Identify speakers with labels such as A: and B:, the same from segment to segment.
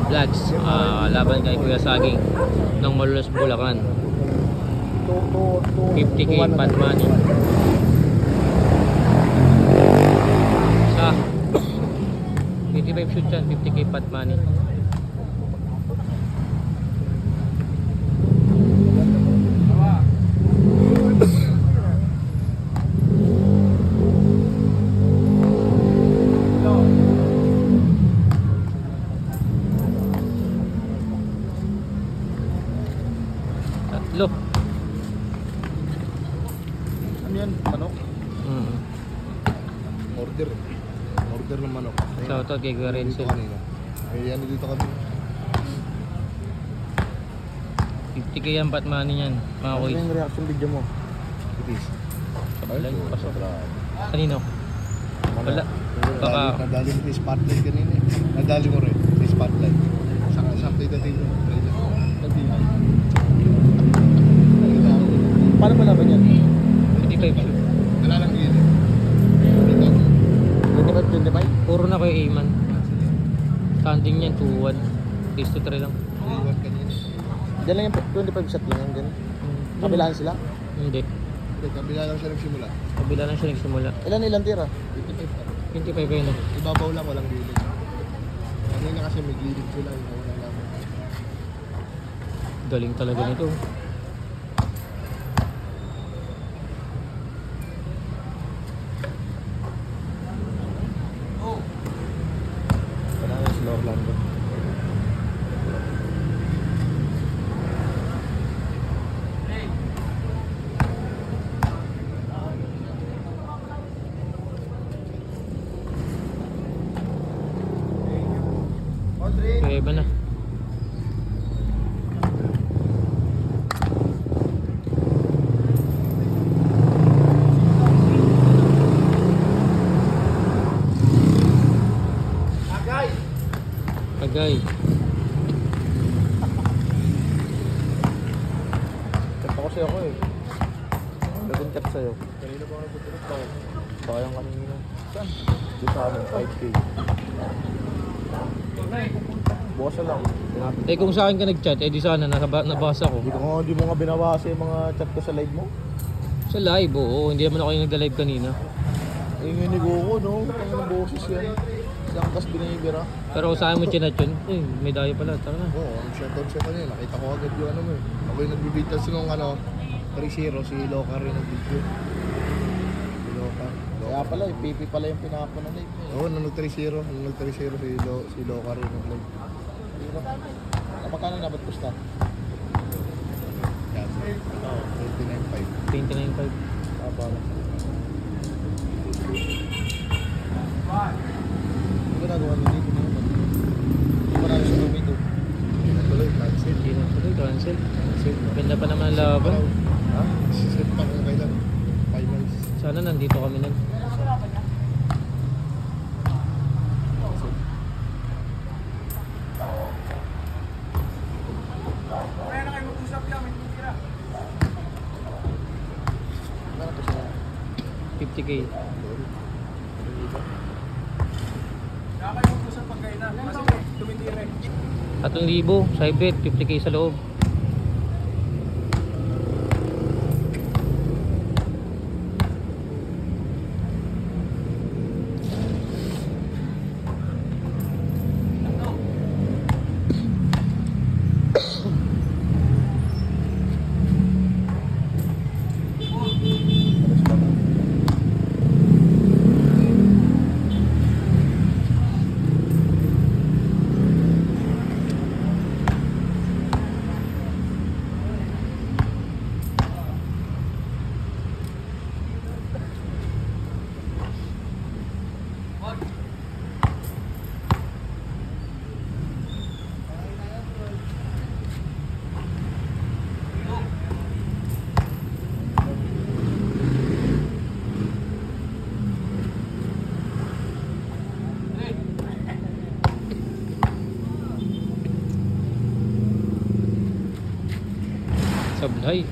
A: Vlogs. Laban kay Kuya Saging ng Malolos, Bulacan. 50k pot money. Sa 25 shoot yan, 50k pot money. Tatlo.
B: Ano yan? Manok? Order. Order ng manok.
A: Shoutout kay Kuya Renzo.
B: Ay, ano dito kami?
A: 50k yan pot money yan, mga
B: Ano
A: kuy.
B: yung reaction video mo? Itis.
A: Wala, pasok. Kanino? Wala. Baka-
B: Nadali mo yung spotlight kanina eh. Nadali mo rin yung spotlight. Sakto yung dating mo. Paano ba laban yan?
A: 55 shoot.
B: Wala lang yun eh. 25?
A: Puro na kayo Aman. Standing yan 2-1. Case to 3 lang.
B: 3-1 kanina. Diyan lang yung 25 shot yun. Diyan. Kabilaan sila?
A: Hindi.
B: Hindi, kabila lang siya nagsimula.
A: Kabila lang siya nagsimula.
B: Ilan tira?
A: 25 kayo na.
B: Ibabaw lang, walang gilid. Kanina kasi may gilid sila. Walang lang.
A: Galing talaga nito.
B: Wala na sila Orlando.
A: Kaya iba na. Agay.
B: Cut pa kasi ako eh. Gagawin cut sa'yo. Kanina pa ako nagtutulog pa. Baka yung kanina. Saan? Doon sa amin, 5K. Bukas na lang.
A: Eh kung sa akin ka nag-chat, eh di sana nabasa ko.
B: Hindi mo nga binabasa yung mga chat ko sa live mo.
A: Sa live, oo. Hindi naman ako yung nagda-live kanina.
B: Ay, nginig ko, no? Ang ng boses yan. Isang kas binibira.
A: Pero kung sa akin mo chinat yun, eh, may dayo pala. Tara na.
B: Oo, ang shoutout siya kanina. Nakita ko agad yung ano mo eh. Ako yung nagbibigtas nung ano, 3-0, si Loka rin nagbibigtas. Si Loka. Kaya pala, yung PP pala yung pinapa na live. Oo, nung 3-0. Nung 3-0 si Loka rin nag-live. Kapag na ba't pusta? Yan. Oo, 29.5.
A: 29.5.
B: Tapa lang. Ano ginagawa niyo dito na naman? Hindi pa namin sa dito. Natuloy, cancel.
A: Hindi na tuloy, cancel. Ganda pa naman ang laban.
B: Ha? Set pa kung kailan. Finals.
A: Sana nandito kami nun.
B: Ano to siya?
A: 50k.
B: Kaya kayo po sa pagkainan. Kasi tumitira eh.
A: 3,000 sa bet, 50k sa loob. Sablay.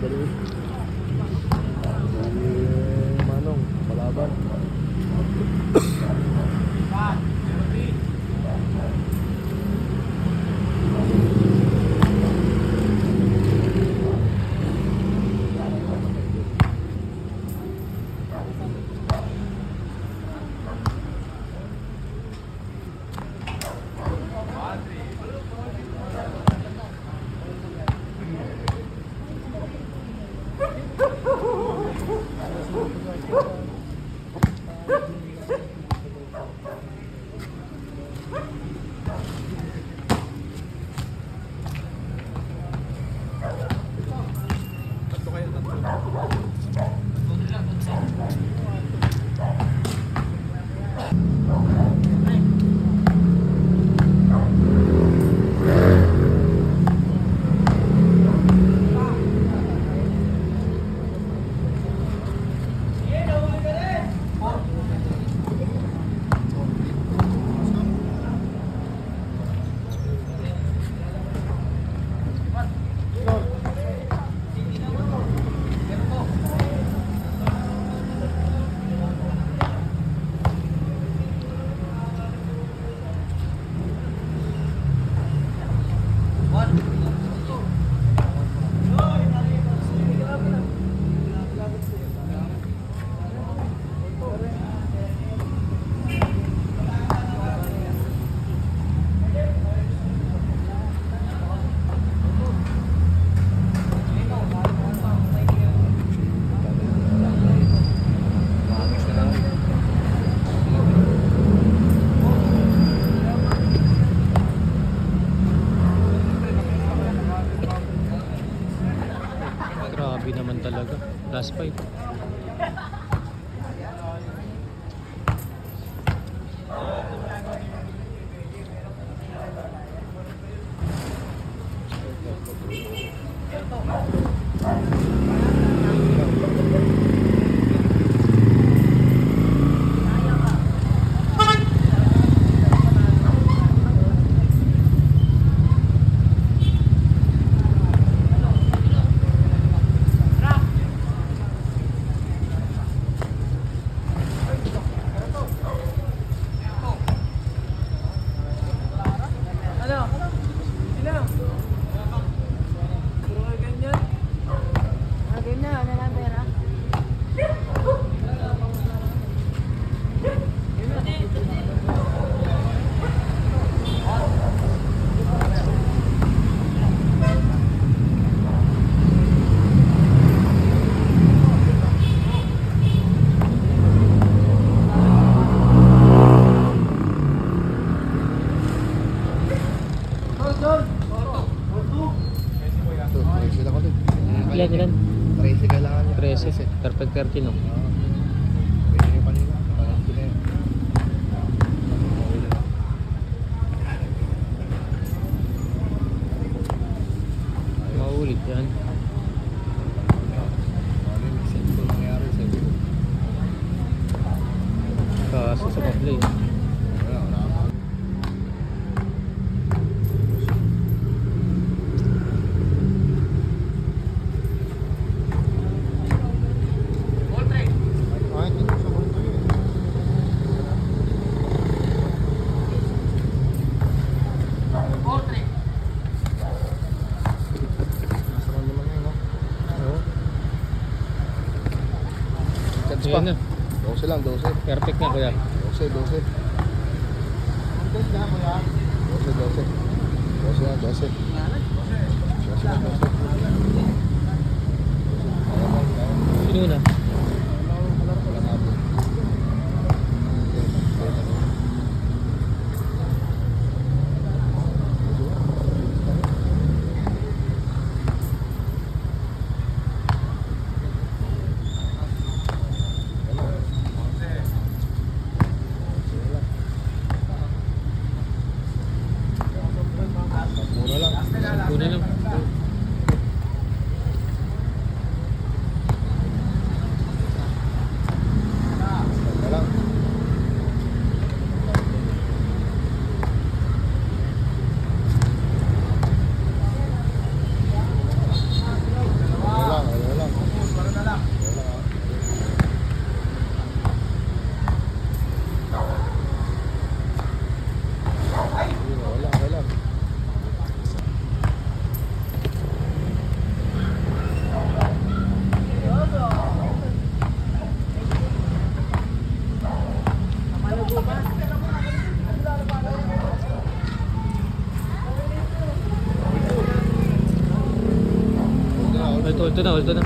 B: Galing. Manong, palaban.
A: Grabe naman talaga. Last fight.
B: Ito, 13 lang ulit.
A: Ilan?
B: 13 kailangan niya.
A: 13. Perfect 13 no?
B: Pwede yung kanina. Parang ko na yun.
A: Maulit yan.
B: Ano yung mixing ko nangyari sa'yo?
A: Kaso sa pa-play.
B: Wala, wala ka. Ay, hindi ko sa mundo yun. Nasa mundo naman yun, no?
A: Oo.
B: Chance pa.
A: Ayan na.
B: 12 lang, 12.
A: Perfect na kuya.
B: 12, 12. 12 na, kuya. 12, 12. 12 na, 12. 12 na, 12.
A: Sino na?
B: Mura lang.
A: Una lang. Ulto na, ulto na.